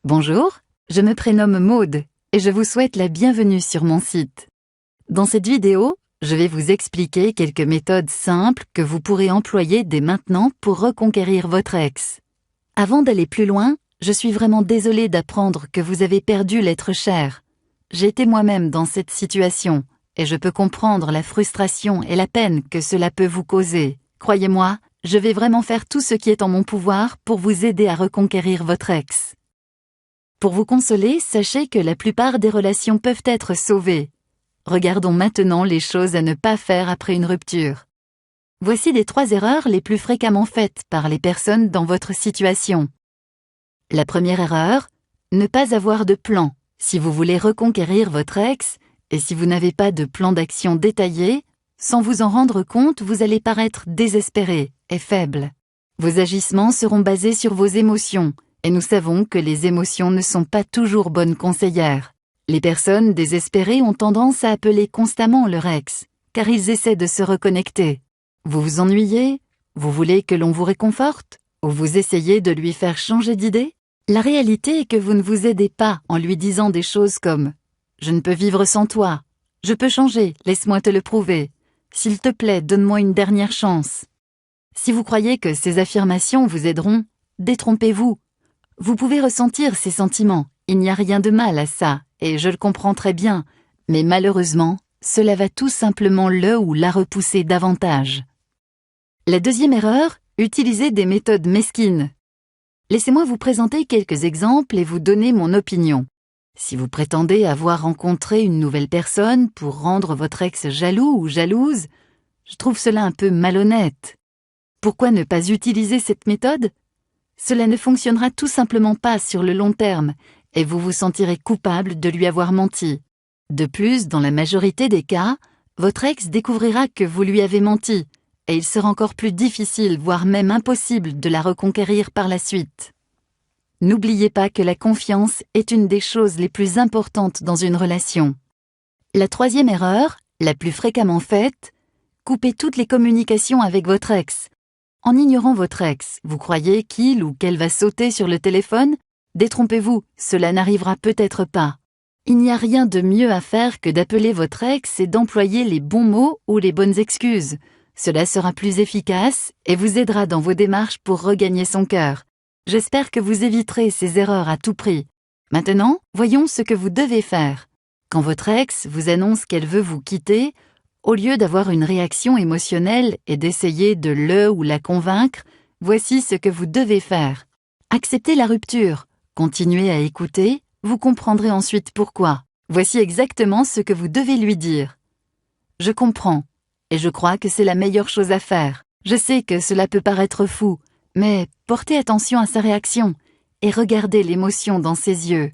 Bonjour, je me prénomme Maude et je vous souhaite la bienvenue sur mon site. Dans cette vidéo, je vais vous expliquer quelques méthodes simples que vous pourrez employer dès maintenant pour reconquérir votre ex. Avant d'aller plus loin, je suis vraiment désolée d'apprendre que vous avez perdu l'être cher. J'ai été moi-même dans cette situation et je peux comprendre la frustration et la peine que cela peut vous causer. Croyez-moi, je vais vraiment faire tout ce qui est en mon pouvoir pour vous aider à reconquérir votre ex. Pour vous consoler, sachez que la plupart des relations peuvent être sauvées. Regardons maintenant les choses à ne pas faire après une rupture. Voici les 3 erreurs les plus fréquemment faites par les personnes dans votre situation. La première erreur, ne pas avoir de plan. Si vous voulez reconquérir votre ex, et si vous n'avez pas de plan d'action détaillé, sans vous en rendre compte, vous allez paraître désespéré et faible. Vos agissements seront basés sur vos émotions, et nous savons que les émotions ne sont pas toujours bonnes conseillères. Les personnes désespérées ont tendance à appeler constamment leur ex, car ils essaient de se reconnecter. Vous vous ennuyez? Vous voulez que l'on vous réconforte? Ou vous essayez de lui faire changer d'idée? La réalité est que vous ne vous aidez pas en lui disant des choses comme « Je ne peux vivre sans toi. Je peux changer, laisse-moi te le prouver. S'il te plaît, donne-moi une dernière chance. » Si vous croyez que ces affirmations vous aideront, détrompez-vous. Vous pouvez ressentir ces sentiments, il n'y a rien de mal à ça, et je le comprends très bien, mais malheureusement, cela va tout simplement le ou la repousser davantage. La deuxième erreur, utilisez des méthodes mesquines. Laissez-moi vous présenter quelques exemples et vous donner mon opinion. Si vous prétendez avoir rencontré une nouvelle personne pour rendre votre ex jaloux ou jalouse, je trouve cela un peu malhonnête. Pourquoi ne pas utiliser cette méthode ? Cela ne fonctionnera tout simplement pas sur le long terme et vous vous sentirez coupable de lui avoir menti. De plus, dans la majorité des cas, votre ex découvrira que vous lui avez menti et il sera encore plus difficile, voire même impossible de la reconquérir par la suite. N'oubliez pas que la confiance est une des choses les plus importantes dans une relation. La troisième erreur, la plus fréquemment faite, coupez toutes les communications avec votre ex. En ignorant votre ex, vous croyez qu'il ou qu'elle va sauter sur le téléphone? Détrompez-vous, cela n'arrivera peut-être pas. Il n'y a rien de mieux à faire que d'appeler votre ex et d'employer les bons mots ou les bonnes excuses. Cela sera plus efficace et vous aidera dans vos démarches pour regagner son cœur. J'espère que vous éviterez ces erreurs à tout prix. Maintenant, voyons ce que vous devez faire. Quand votre ex vous annonce qu'elle veut vous quitter, au lieu d'avoir une réaction émotionnelle et d'essayer de le ou la convaincre, voici ce que vous devez faire. Acceptez la rupture, continuez à écouter, vous comprendrez ensuite pourquoi. Voici exactement ce que vous devez lui dire. Je comprends, et je crois que c'est la meilleure chose à faire. Je sais que cela peut paraître fou, mais portez attention à sa réaction et regardez l'émotion dans ses yeux.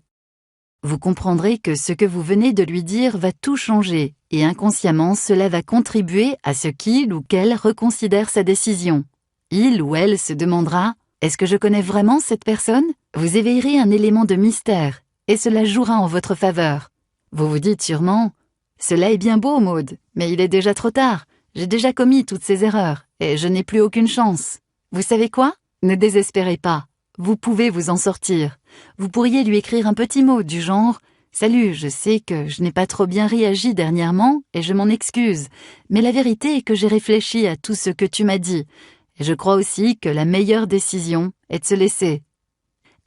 Vous comprendrez que ce que vous venez de lui dire va tout changer et inconsciemment cela va contribuer à ce qu'il ou qu'elle reconsidère sa décision. Il ou elle se demandera « Est-ce que je connais vraiment cette personne ?» Vous éveillerez un élément de mystère et cela jouera en votre faveur. Vous vous dites sûrement « Cela est bien beau, Maude, mais il est déjà trop tard. J'ai déjà commis toutes ces erreurs et je n'ai plus aucune chance. » Vous savez quoi? Ne désespérez pas. Vous pouvez vous en sortir. Vous pourriez lui écrire un petit mot du genre « Salut, je sais que je n'ai pas trop bien réagi dernièrement et je m'en excuse, mais la vérité est que j'ai réfléchi à tout ce que tu m'as dit et je crois aussi que la meilleure décision est de se laisser. »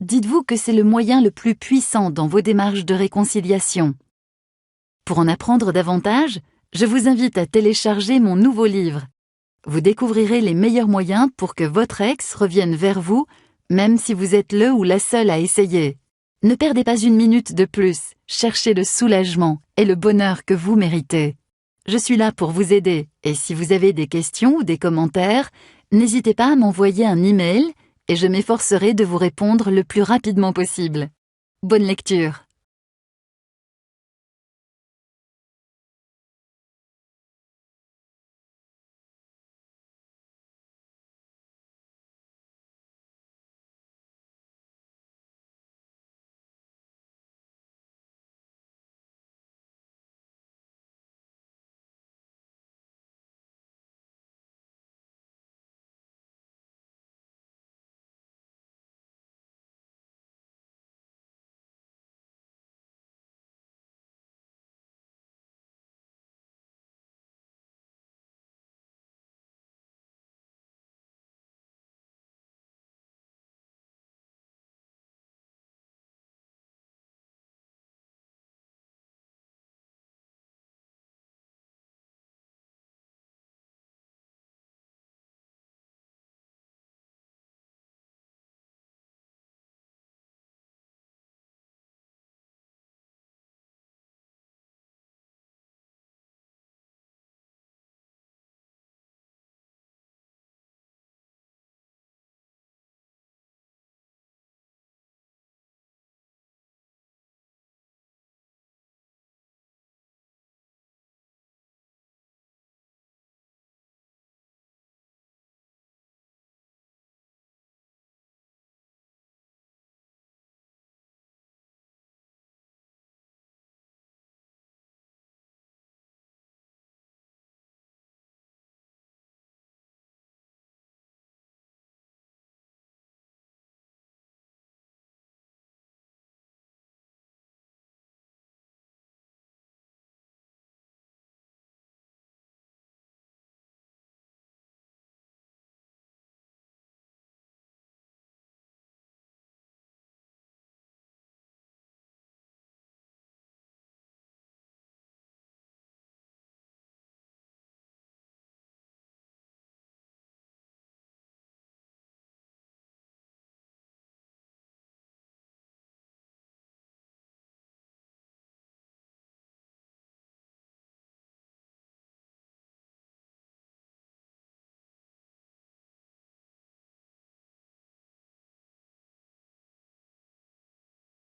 Dites-vous que c'est le moyen le plus puissant dans vos démarches de réconciliation. Pour en apprendre davantage, je vous invite à télécharger mon nouveau livre. Vous découvrirez les meilleurs moyens pour que votre ex revienne vers vous, même si vous êtes le ou la seule à essayer. Ne perdez pas une minute de plus, cherchez le soulagement et le bonheur que vous méritez. Je suis là pour vous aider, et si vous avez des questions ou des commentaires, n'hésitez pas à m'envoyer un email et je m'efforcerai de vous répondre le plus rapidement possible. Bonne lecture!